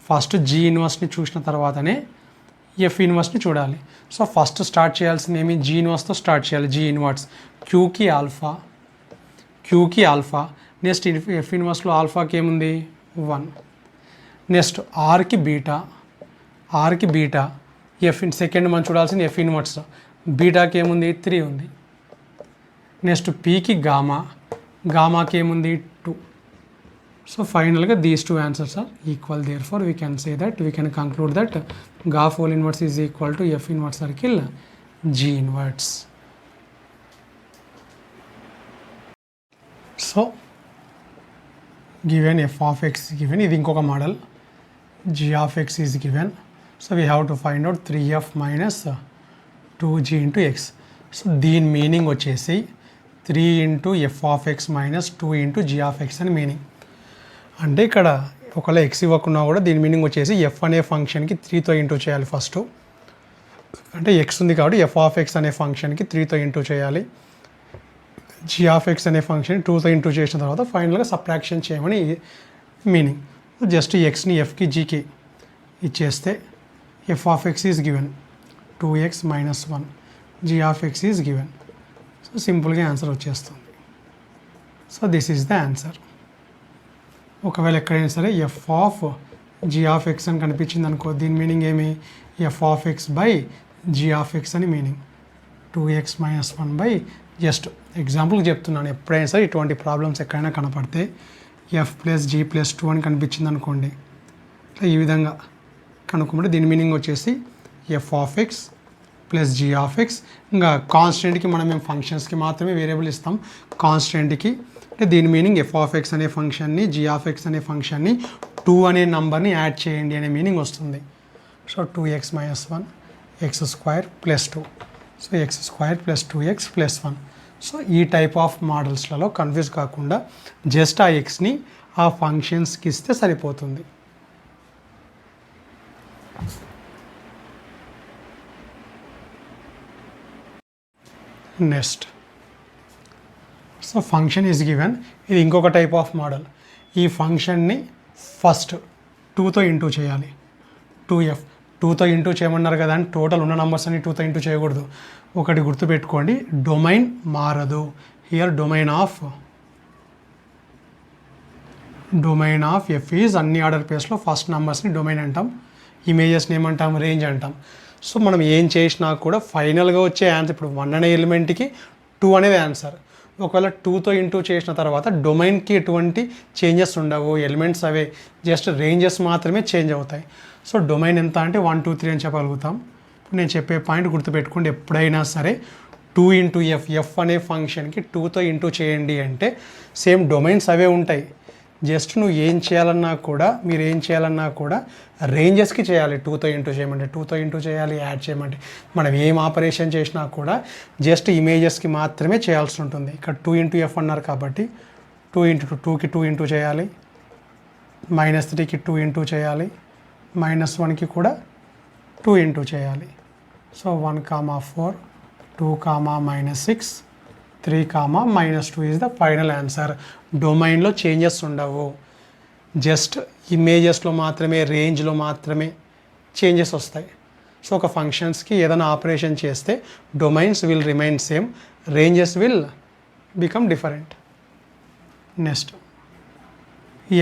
ఫస్ట్ జీ ఇన్వర్స్ని చూసిన తర్వాతనే ఎఫ్ ఇన్వర్స్ని చూడాలి. సో ఫస్ట్ స్టార్ట్ చేయాల్సింది ఏమి, జీ ఇన్వర్స్తో స్టార్ట్ చేయాలి. జీ ఇన్వర్స్ క్యూకి ఆల్ఫా. నెక్స్ట్ ఎఫ్ ఇన్వర్స్లో ఆల్ఫాకి ఏముంది 1. నెక్స్ట్ ఆర్కి బీటా. సెకండ్ మనం చూడాల్సింది ఎఫ్ ఇన్వర్స్, బీటాకి ఏముంది 3 ఉంది. నెక్స్ట్ పీకి గామాకి ఏముంది 2. సో ఫైనల్గా these 2 answers are equal. Therefore we can say that we can conclude that gof whole inverse is equal to F inverse circle G inverse. So given f of x is given, ఇది ఇంకొక model, g of x is given. So we have to find out 3f minus 2g into x. So దీని meaning వచ్చేసి 3 into f of x minus 2 into g of x అని meaning. అంటే ఇక్కడ ఒకవేళ x ఇవ్వకున్నా కూడా దీని మీనింగ్ వచ్చేసి f అనే ఫంక్షన్కి 3తో ఇంటూ చేయాలి ఫస్ట్. అంటే x ఉంది కాబట్టి f of x అనే ఫంక్షన్కి 3తో ఇంటూ చేయాలి. g of x అనే ఫంక్షన్ 2తో ఇంటూ చేసిన తర్వాత ఫైనల్గా సబ్ట్రాక్షన్ చేయమని మీనింగ్. జస్ట్ ఎక్స్ని ఎఫ్కి జీకి ఇచ్చేస్తే F of x is given 2x minus 1, g of x is given. So సింపుల్గా ఆన్సర్ వచ్చేస్తుంది. So this is the answer. ఒకవేళ ఎక్కడైనా సరే F of g of x అని కనిపించింది అనుకో, దీని మీనింగ్ ఏమి, F of X by g of x అని meaning. 2x minus 1 by, just ఎగ్జాంపుల్కి చెప్తున్నాను, ఎప్పుడైనా సరే ఇటువంటి ప్రాబ్లమ్స్ ఎక్కడైనా కనపడితే ఎఫ్ ప్లస్ జీ ప్లస్ 2 అని కనిపించింది అనుకోండి, ఇట్లా ఈ విధంగా కనుక్కోమంటే దీని మీనింగ్ వచ్చేసి F of X plus G of X. ఇంకా కాన్స్టెంట్కి మనం మేము ఫంక్షన్స్కి మాత్రమే వేరియబుల్ ఇస్తాం, కాన్స్టెంట్కి అంటే దీని మీనింగ్ ఎఫ్ ఆఫ్ ఎక్స్ అనే ఫంక్షన్ని జీ ఆఫ్ ఎక్స్ అనే ఫంక్షన్ని 2 అనే నంబర్ని యాడ్ చేయండి అనే మీనింగ్ వస్తుంది. So 2x minus 1 x square plus 2. So x square plus 2x plus 1. So ఈ టైప్ ఆఫ్ మోడల్స్లలో కన్ఫ్యూజ్ కాకుండా జస్ట్ ఆ ఎక్స్ని ఆ ఫంక్షన్స్కి ఇస్తే సరిపోతుంది. Next so function is given, ఇది ఇంకొక టైప్ ఆఫ్ మోడల్. ఈ ఫంక్షన్ని ఫస్ట్ 2తో ఇంటూ చేయాలి. 2f 2తో ఇంటూ చేయమన్నారు కదా అని టోటల్ ఉన్న నెంబర్స్ అన్ని 2తో ఇంటూ చేయకూడదు. ఒకటి గుర్తుపెట్టుకోండి, డొమైన్ మారదు. Here domain of F is అన్ని ఆర్డర్ ప్లేస్లో ఫస్ట్ నెంబర్స్ని డొమైన్ అంటాం, ఇమేజెస్ని ఏమంటాం, రేంజ్ అంటాం. సో మనం ఏం చేసినా కూడా ఫైనల్గా వచ్చే ఆన్సర్, ఇప్పుడు 1 అనే ఎలిమెంట్కి 2 అనేది ఆన్సర్. ఒకవేళ 2తో ఇంటూ చేసిన తర్వాత డొమైన్కి ఎటువంటి చేంజెస్ ఉండవు, ఎలిమెంట్స్ అవే, జస్ట్ రేంజెస్ మాత్రమే చేంజ్ అవుతాయి. సో డొమైన్ ఎంత అంటే 1 2 3 అని చెప్పగలుగుతాం. ఇప్పుడు నేను చెప్పే పాయింట్ గుర్తుపెట్టుకోండి, ఎప్పుడైనా సరే 2 ఇంటూ ఎఫ్ అనే ఫంక్షన్కి 2తో ఇంటూ చేయండి అంటే సేమ్ డొమైన్స్ అవే ఉంటాయి. జస్ట్ నువ్వు ఏం చేయాలన్నా కూడా, మీరు ఏం చేయాలన్నా కూడా రేంజెస్కి చేయాలి. 2తో ఇంటూ చేయమంటే 2తో ఇంటూ చేయాలి, యాడ్ చేయమంటే మనం ఏం ఆపరేషన్ చేసినా కూడా జస్ట్ ఇమేజెస్కి మాత్రమే చేయాల్సి ఉంటుంది. ఇక్కడ 2 ఇంటూ ఎఫ్ అన్నారు కాబట్టి 2 ఇంటూ 2కి 2 ఇంటూ చేయాలి, -3కి 2 ఇంటూ చేయాలి, -1కి కూడా 2 ఇంటూ చేయాలి. So 1, 4, 2, -6, 3, -2 is the final answer. డొమైన్లో చేంజెస్ ఉండవు, జస్ట్ ఇమేజెస్లో మాత్రమే, రేంజ్లో మాత్రమే చేంజెస్ వస్తాయి. సో ఒక ఫంక్షన్స్కి ఏదైనా ఆపరేషన్ చేస్తే domains will remain same, ranges will become different. Next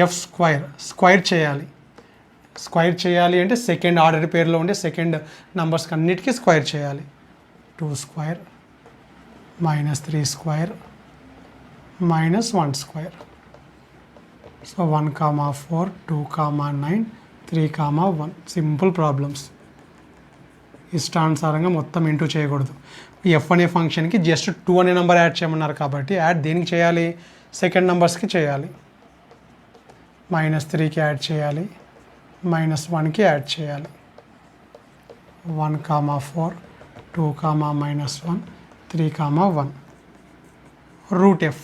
F square చేయాలి. స్క్వైర్ చేయాలి అంటే సెకండ్ ఆర్డర్ పేర్లో ఉండే సెకండ్ నంబర్స్కి అన్నిటికీ స్క్వైర్ చేయాలి. 2 square -3 square -1 square. So 1, 4, 2, 9, 3, 1. Simple problems. ఇష్టానుసారంగా మొత్తం ఇంటూ చేయకూడదు. ఎఫ్ అనే ఫంక్షన్కి జస్ట్ 2 అనే నెంబర్ యాడ్ చేయమన్నారు కాబట్టి యాడ్ దేనికి చేయాలి, సెకండ్ నెంబర్స్కి చేయాలి. -3కి యాడ్ చేయాలి, -1కి యాడ్ చేయాలి. 1, 4, 2, -1, 3, 1. రూట్ ఎఫ్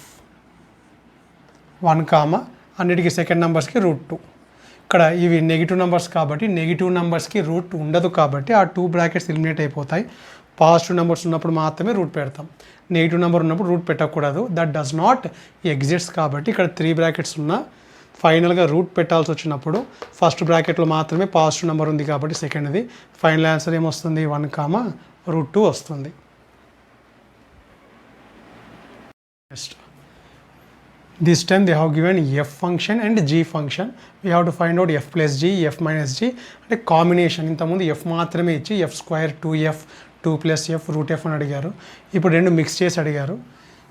1 కామా అన్నిటికీ సెకండ్ నెంబర్స్కి √2. ఇక్కడ ఇవి నెగిటివ్ నెంబర్స్ కాబట్టి నెగిటివ్ నెంబర్స్కి రూట్ ఉండదు కాబట్టి ఆ 2 బ్రాకెట్స్ ఎలిమినేట్ అయిపోతాయి. పాజిటివ్ నెంబర్స్ ఉన్నప్పుడు మాత్రమే రూట్ పెడతాం. నెగిటివ్ నెంబర్ ఉన్నప్పుడు రూట్ పెట్టకూడదు. దట్ డస్ నాట్ ఎగ్జిట్స్ కాబట్టి ఇక్కడ 3 బ్రాకెట్స్ ఉన్న ఫైనల్గా రూట్ పెట్టాల్సి వచ్చినప్పుడు ఫస్ట్ బ్రాకెట్లో మాత్రమే పాజిటివ్ నెంబర్ ఉంది కాబట్టి సెకండ్ది. ఫైనల్ ఆన్సర్ ఏమొస్తుంది? 1 కామా √2 వస్తుంది. Next this time they have given f function and g function. We have to find out f plus g, f minus g అంటే కాంబినేషన్. ఇంతకుముందు f మాత్రమే ఇచ్చి f² 2f 2 plus f √f అని అడిగారు. ఇప్పుడు రెండు మిక్స్ చేసి అడిగారు.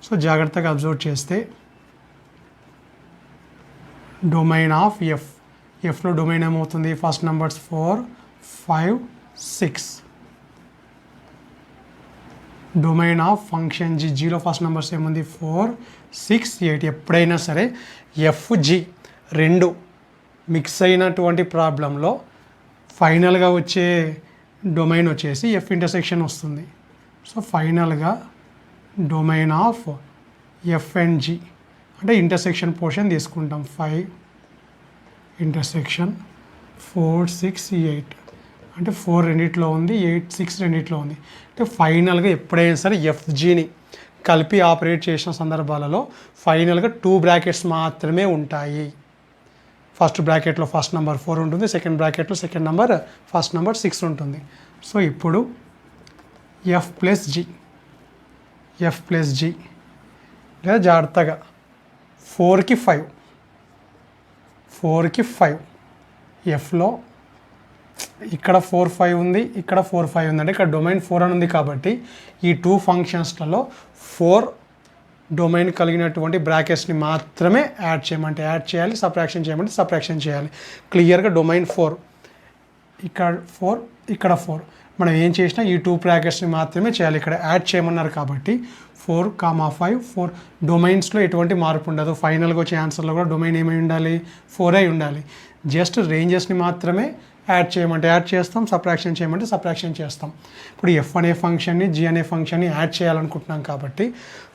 సో జాగ్రత్తగా అబ్జర్వ్ చేస్తే డొమైన్ ఆఫ్ ఎఫ్, ఎఫ్లో డొమైన్ ఏమవుతుంది? First numbers 4 5 6. Domain of function g, జీలో ఫస్ట్ నెంబర్స్ ఏముంది? 4 6 8. ఎప్పుడైనా సరే ఎఫ్జి రెండు మిక్స్ అయినటువంటి ప్రాబ్లంలో ఫైనల్గా వచ్చే డొమైన్ వచ్చేసి ఎఫ్ ఇంటర్సెక్షన్ వస్తుంది. సో ఫైనల్గా domain of F and G అంటే ఇంటర్సెక్షన్ పోర్షన్ తీసుకుంటాం. 5 ఇంటర్సెక్షన్ 4 6 8 అంటే 4 రెండిట్లో ఉంది, 8 6 రెండిట్లో ఉంది. అంటే ఫైనల్గా ఎప్పుడైనా సరే ఎఫ్జీని కలిపి ఆపరేట్ చేసిన సందర్భాలలో ఫైనల్గా 2 బ్రాకెట్స్ మాత్రమే ఉంటాయి. ఫస్ట్ బ్రాకెట్లో ఫస్ట్ నెంబర్ 4 ఉంటుంది, సెకండ్ బ్రాకెట్లో సెకండ్ నెంబర్ ఫస్ట్ నెంబర్ 6 ఉంటుంది. సో ఇప్పుడు ఎఫ్ ప్లస్ జి లేదా జాగ్రత్తగా 4కి 5 ఎఫ్లో ఇక్కడ 4 5 ఉంది, ఇక్కడ 4 5 ఉంది. అంటే ఇక్కడ డొమైన్ 4 అని ఉంది కాబట్టి ఈ 2 ఫంక్షన్స్లలో 4 డొమైన్ కలిగినటువంటి బ్రాకెట్స్ని మాత్రమే యాడ్ చేయమంటే యాడ్ చేయాలి, సబ్ట్రాక్షన్ చేయమంటే సబ్ట్రాక్షన్ చేయాలి. క్లియర్గా డొమైన్ 4 ఇక్కడ 4 ఇక్కడ 4 మనం ఏం చేసినా ఈ 2 బ్రాకెట్స్ని మాత్రమే చేయాలి. ఇక్కడ యాడ్ చేయమన్నారు కాబట్టి 4 కామా 5 4. డొమైన్స్లో ఎటువంటి మార్పు ఉండదు. ఫైనల్గా వచ్చే ఆన్సర్లో కూడా డొమైన్ ఏమై ఉండాలి? 4 అయి ఉండాలి. జస్ట్ రేంజెస్ని మాత్రమే యాడ్ చేయమంటే యాడ్ చేస్తాం, సబ్ట్రాక్షన్ చేయమంటే సబ్ట్రాక్షన్ చేస్తాం. ఇప్పుడు ఎఫ్ అనే ఫంక్షన్ని జీ అనే ఫంక్షన్ని యాడ్ చేయాలనుకుంటున్నాం కాబట్టి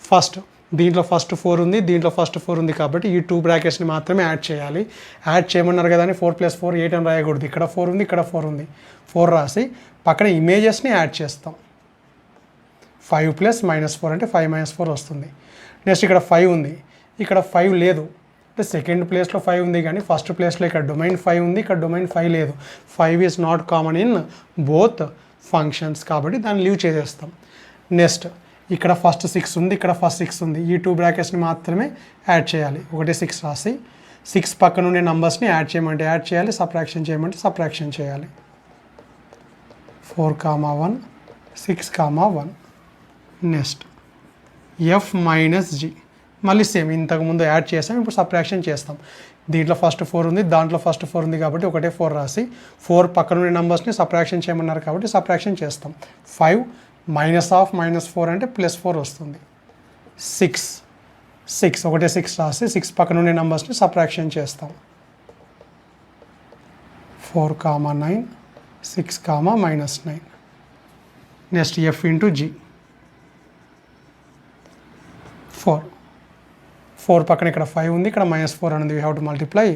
ఫస్ట్ దీంట్లో ఫస్ట్ 4 ఉంది, దీంట్లో ఫస్ట్ 4 ఉంది కాబట్టి ఈ 2 బ్రాకెట్స్ని మాత్రమే యాడ్ చేయాలి. యాడ్ చేయమన్నారు కదా అని 4 + 4 8 అని రాయకూడదు. ఇక్కడ 4 ఉంది, ఇక్కడ 4 ఉంది. 4 రాసి పక్కన ఇమేజెస్ని యాడ్ చేస్తాం. 5 + -4 అంటే 5 - 4 వస్తుంది. నెక్స్ట్ ఇక్కడ 5 ఉంది, ఇక్కడ 5 లేదు. అంటే సెకండ్ ప్లేస్లో 5 ఉంది కానీ ఫస్ట్ ప్లేస్లో ఇక్కడ డొమైన్ 5 ఉంది, ఇక్కడ డొమైన్ 5 లేదు. 5 is not common in both functions కాబట్టి దాన్ని లీవ్ చేసేస్తాం. నెక్స్ట్ ఇక్కడ ఫస్ట్ 6 ఉంది, ఇక్కడ ఫస్ట్ 6 ఉంది. ఈ 2 బ్రాకెట్స్ని మాత్రమే యాడ్ చేయాలి. 1 6 రాసి 6 పక్కన ఉండే నంబర్స్ని యాడ్ చేయమంటే యాడ్ చేయాలి, సబ్ట్రాక్షన్ చేయమంటే సబ్ట్రాక్షన్ చేయాలి. 4 comma 1 6 comma 1. Next F minus G మళ్ళీ సేమ్ ఇంతకుముందు యాడ్ చేస్తాం, ఇప్పుడు సబ్ట్రాక్షన్ చేస్తాం. దీంట్లో ఫస్ట్ 4 ఉంది, దాంట్లో ఫస్ట్ 4 ఉంది కాబట్టి ఒకటే 4 రాసి 4 పక్కన ఉండే నెంబర్స్ని సబ్ట్రాక్షన్ చేయమన్నారు కాబట్టి సబ్ట్రాక్షన్ చేస్తాం. 5 -4 అంటే +4 వస్తుంది. 6 ఒకటే 6 రాసి 6 పక్కన ఉండే నెంబర్స్ని సబ్ట్రాక్షన్ చేస్తాం. 4 comma 9 6 comma -9. Next F into G 4 పక్కన ఇక్కడ 5 ఉంది, ఇక్కడ -4 అనేది. We have to multiply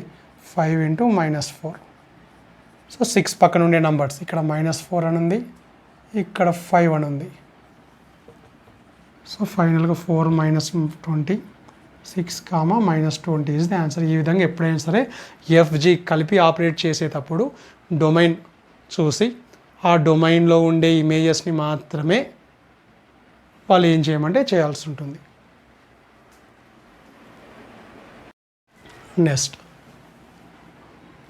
5 × -4. సో 6 పక్కన ఉండే నంబర్స్ ఇక్కడ -4 అని ఉంది, ఇక్కడ 5 అని ఉంది. సో ఫైనల్గా 4 - 20 6 కామా -20 ఈజ్ ది ఆన్సర్. ఈ విధంగా ఎప్పుడైనా సరే ఎఫ్జి కలిపి ఆపరేట్ చేసేటప్పుడు డొమైన్ చూసి ఆ డొమైన్లో ఉండే ఇమేజెస్ని మాత్రమే వాళ్ళు ఏం చేయమంటే చేయాల్సి ఉంటుంది. నెక్స్ట్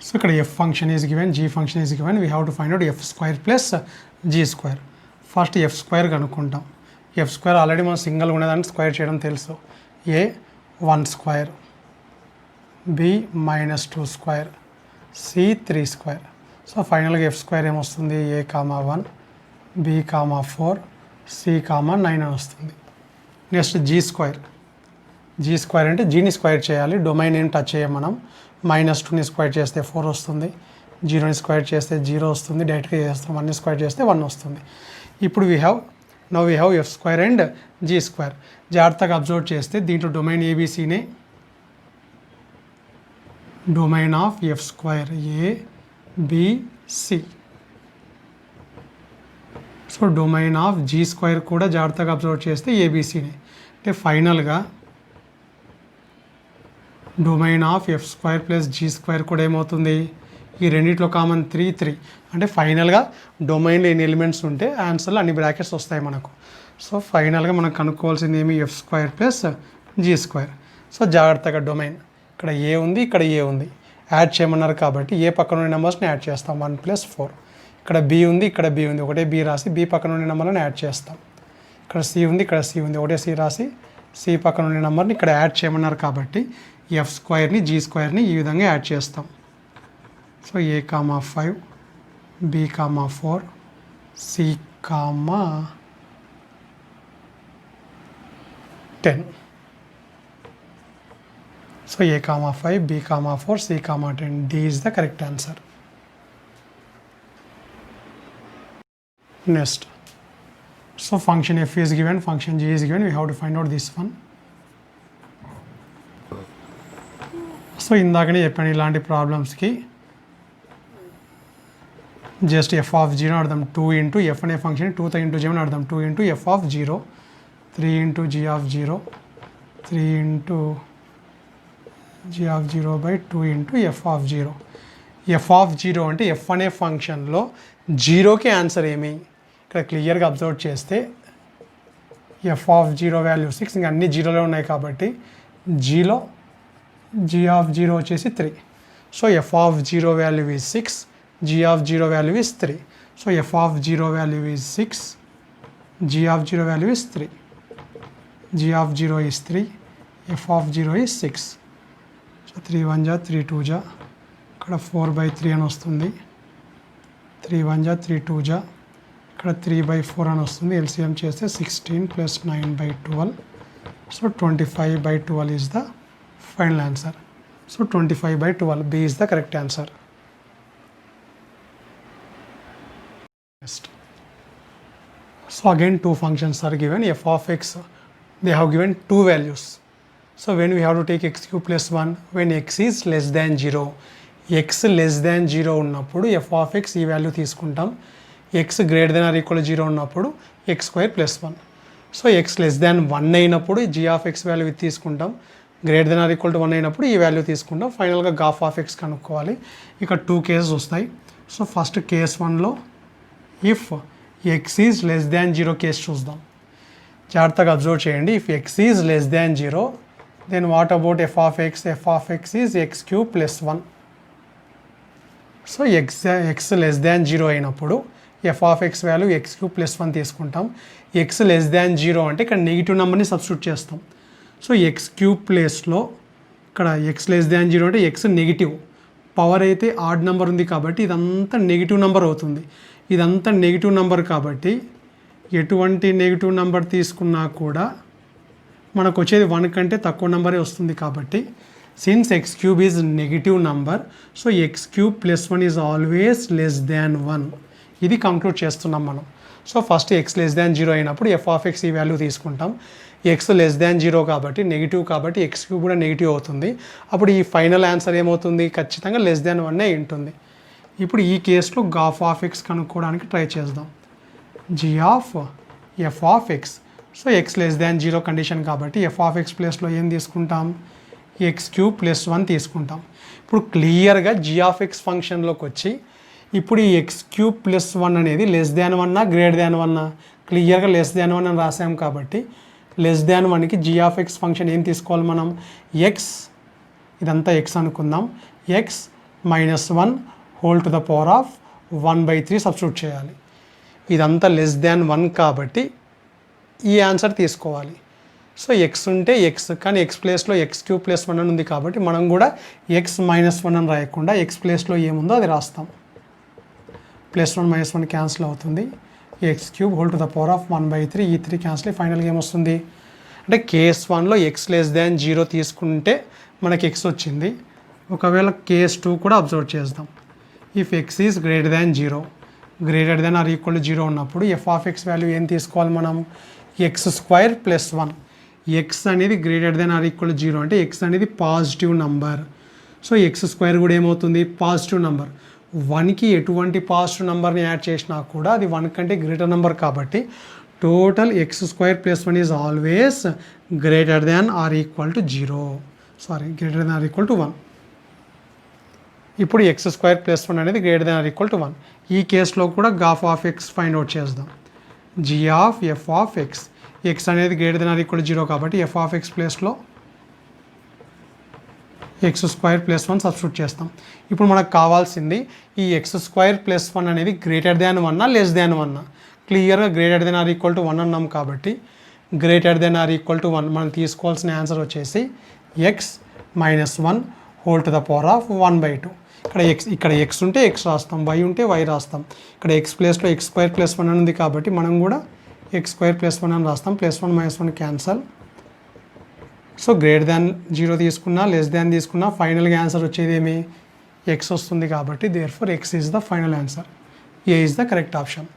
సో ఇక్కడ F function is given, G function is given. We have to find out f² + g². First f² కనుక్కుంటాం. f² ఆల్రెడీ మనం సింగిల్ ఉండేదాన్ని స్క్వేర్ చేయడం తెలుసు. a 1² b -2² c 3². సో ఫైనల్గా f² ఏమొస్తుంది? a, 1 b, 4 c, 9 అని వస్తుంది. నెక్స్ట్ g² అంటే జీని స్క్వేర్ చేయాలి, డొమైన్ ఏం టచ్ చేయం మనం. -2ని స్క్వేర్ చేస్తే 4 వస్తుంది, 0ని స్క్వేర్ చేస్తే 0 వస్తుంది, డైరెక్ట్గా చేస్తాం. 1ని స్క్వేర్ చేస్తే 1 వస్తుంది. ఇప్పుడు we have f² and g². జాగ్రత్తగా అబ్జర్వ్ చేస్తే దీంట్లో డొమైన్ ఏబీసీనే domain of f square ABC. So domain of g square కూడా జాగ్రత్తగా అబ్జర్వ్ చేస్తే ఏబీసీని. అంటే ఫైనల్గా domain of f square plus G square కూడా ఏమవుతుంది, ఈ రెండిట్లో కామన్ 3 అంటే ఫైనల్గా డొమైన్లో ఎన్ని ఎలిమెంట్స్ ఉంటే ఆన్సర్లో అన్ని బ్రాకెట్స్ వస్తాయి మనకు. సో ఫైనల్గా మనం కనుక్కోవాల్సింది ఏమి, F square plus G square. So జాగ్రత్తగా డొమైన్ ఇక్కడ ఏ ఉంది, ఇక్కడ ఏ ఉంది, యాడ్ చేయమన్నారు కాబట్టి ఏ పక్కన ఉన్న నెంబర్స్ని యాడ్ చేస్తాం. 1 + 4. ఇక్కడ బి ఉంది, ఇక్కడ బి ఉంది, ఒకటే బి రాసి బి పక్కన ఉన్న నెంబర్లను యాడ్ చేస్తాం. ఇక్కడ సి ఉంది, ఇక్కడ సి ఉంది, ఒకటే సి రాసి సి పక్కన ఉన్న నెంబర్ని ఇక్కడ యాడ్ చేయమన్నారు కాబట్టి ఎఫ్ స్క్వేర్ని జీ స్క్వేర్ని ఈ విధంగా యాడ్ చేస్తాం. So A, 5, B, 4, C, 10. So A, 5, B, 4, C, 10. D is the correct answer. Next. So function f is given, function g is given. We have to find out this one. So ఇందాకనే చెప్పాను ఇలాంటి ప్రాబ్లమ్స్కి just F of zero అర్థం 2 into F అనే function 2 into G అని అర్థం 2 into F of zero 3 into G of zero 3 into G of zero by 2 into F of zero. F of zero అంటే F అనే ఫంక్షన్లో జీరోకి ఆన్సర్ ఏమి, ఇక్కడ క్లియర్గా అబ్జర్వ్ చేస్తే ఎఫ్ ఆఫ్ జీరో వాల్యూ 6, ఇంకా అన్ని జీరోలో ఉన్నాయి కాబట్టి జీలో జీ ఆఫ్ జీరో వచ్చేసి 3. So F of zero value is 6, g of 0 value is 3. So f of 0 value is 6, g of 0 value is 3. g of 0 is 3, f of 0 is 6. So 3 1 ja 3 2 ja, ikkada 4/3 అని వస్తుంది. 3 1 ja 3 2 ja, ikkada 3/4 అని వస్తుంది. LCM చేస్తే 16 + 9/12. So 25/12 is the final answer. So 25/12, B is the correct answer. So again two functions are given, f of x, they have given two values. So when we have to take x cube plus 1, when x is less than 0, x less than 0 ఉన్నప్పుడు f of x ఈ value తీసుకుంటాం, x greater than or equal to 0 ఉన్నప్పుడు x square plus 1. So x less than 1 అయినప్పుడు g of x value ఇది తీసుకుంటాం, greater than or equal to 1 అయినప్పుడు ఈ value తీసుకుంటాం. ఫైనల్గా గాఫ్ ఆఫ్ x కనుక్కోవాలి. ఇక్కడ 2 కేసెస్ వస్తాయి. సో ఫస్ట్ కేస్ 1లో if x is less than 0 case చూద్దాం. జాగ్రత్తగా అబ్జర్వ్ చేయండి. If x is less than 0, then what about f of x? F of x is x cube plus 1. So X less than 0 అయినప్పుడు f of x value x cube plus 1 తీసుకుంటాం. X less than 0 అంటే ఇక్కడ negative నెంబర్ని substitute చేస్తాం. So X cube ప్లేస్లో ఇక్కడ X less than 0 అంటే X negative, power అయితే ఆడ్ నెంబర్ ఉంది కాబట్టి ఇదంతా నెగిటివ్ నెంబర్ అవుతుంది. ఇదంతా నెగిటివ్ నెంబర్ కాబట్టి ఎటువంటి నెగిటివ్ నెంబర్ తీసుకున్నా కూడా మనకు వచ్చేది 1 కంటే తక్కువ నెంబరే వస్తుంది. కాబట్టి since X cube is negative number, so X cube plus 1 is always less than 1. ఇది కంక్లూడ్ చేస్తున్నాం మనం. So first X less than 0 అయినప్పుడు ఎఫ్ ఆఫ్ ఎక్స్ ఈ వాల్యూ తీసుకుంటాం. ఎక్స్ లెస్ దాన్ 0 కాబట్టి నెగిటివ్, కాబట్టి ఎక్స్ క్యూబ్ కూడా నెగిటివ్ అవుతుంది. అప్పుడు ఈ ఫైనల్ ఆన్సర్ ఏమవుతుంది? ఖచ్చితంగా లెస్ దాన్ 1 ఉంటుంది. ఇప్పుడు ఈ కేసులో గాఫ్ ఆఫ్ ఎక్స్ కనుక్కోవడానికి ట్రై చేద్దాం. G of F of X. So X less than 0 condition కాబట్టి ఎఫ్ ఆఫ్ ఎక్స్ ప్లేస్లో ఏం తీసుకుంటాం? ఎక్స్ క్యూబ్ ప్లస్ 1 తీసుకుంటాం. ఇప్పుడు క్లియర్గా జీ ఆఫ్ ఎక్స్ ఫంక్షన్లోకి వచ్చి ఇప్పుడు ఈ ఎక్స్ క్యూబ్ ప్లస్ 1 అనేది లెస్ దాన్ 1 గ్రేటర్ దాన్ 1? క్లియర్గా లెస్ దాన్ 1 అని రాసాం కాబట్టి లెస్ దాన్ 1కి జీ ఆఫ్ ఎక్స్ ఫంక్షన్ ఏం తీసుకోవాలి మనం? ఎక్స్, ఇదంతా ఎక్స్ అనుకుందాం, X minus 1 whole to the power of 1/3 substitute చేయాలి. ఇదంతా లెస్ దాన్ 1 కాబట్టి ఈ ఆన్సర్ తీసుకోవాలి. సో ఎక్స్ ఉంటే ఎక్స్, కానీ ఎక్స్ ప్లేస్లో ఎక్స్ క్యూబ్ ప్లస్ 1 అని ఉంది కాబట్టి మనం కూడా ఎక్స్ మైనస్ 1 అని రాయకుండా ఎక్స్ ప్లేస్లో ఏముందో అది రాస్తాం. +1 - 1 క్యాన్సిల్ అవుతుంది. X cube whole to the power of 1/3, ఈ 3 క్యాన్సిల్ అయ్యి ఫైనల్గా ఏమొస్తుంది అంటే కేస్ 1లో ఎక్స్ లెస్ దాన్ 0 తీసుకుంటే మనకి ఎక్స్ వచ్చింది. ఒకవేళ కేస్ 2 కూడా అబ్జర్వ్ చేద్దాం. If x is greater than 0, greater than or equal to 0 ఉన్నప్పుడు ఎఫ్ ఆఫ్ ఎక్స్ వాల్యూ ఏం తీసుకోవాలి మనం? X square plus 1. ఎక్స్ అనేది greater than or equal to 0 అంటే ఎక్స్ అనేది positive number. So X square కూడా ఏమవుతుంది పాజిటివ్ నెంబర్. 1కి ఎటువంటి పాజిటివ్ నెంబర్ని యాడ్ చేసినా కూడా అది 1 కంటే గ్రేటర్ నెంబర్ కాబట్టి total x square plus 1 is always greater than or equal to 0. Greater than or equal to 1. ఇప్పుడు ఎక్స్ స్క్వేర్ ప్లస్ 1 అనేది greater than or equal to 1. ఈ కేసులో కూడా గాఫ్ ఆఫ్ ఎక్స్ ఫైండ్ అవుట్ చేద్దాం. G of F of x, x అనేది greater than or equal to 0 కాబట్టి F of X ప్లేస్లో ఎక్స్ స్క్వేర్ ప్లస్ 1 సబ్స్టిట్యూట్ చేస్తాం. ఇప్పుడు మనకు కావాల్సింది ఈ ఎక్స్ స్క్వేర్ ప్లస్ 1 అనేది గ్రేటర్ దాన్ 1 లెస్ దాన్ 1. క్లియర్గా greater than or equal to 1 అన్నాం కాబట్టి greater than or equal to 1 మనం తీసుకోవాల్సిన ఆన్సర్ వచ్చేసి X minus 1 whole to the power of 1/2. ఇక్కడ ఎక్స్ ఉంటే ఎక్స్ రాస్తాం, వై ఉంటే వై రాస్తాం. ఇక్కడ ఎక్స్ ప్లేస్లో ఎక్స్ స్క్వేర్ ప్లస్ 1 అని ఉంది కాబట్టి మనం కూడా ఎక్స్ స్క్వేర్ ప్లస్ 1 అని రాస్తాం. Plus 1 minus 1 cancel. So greater than 0 తీసుకున్నా లెస్ దాన్ తీసుకున్నా ఫైనల్గా ఆన్సర్ వచ్చేది ఏమి ఎక్స్ వస్తుంది కాబట్టి therefore X is the final answer. A is the correct option.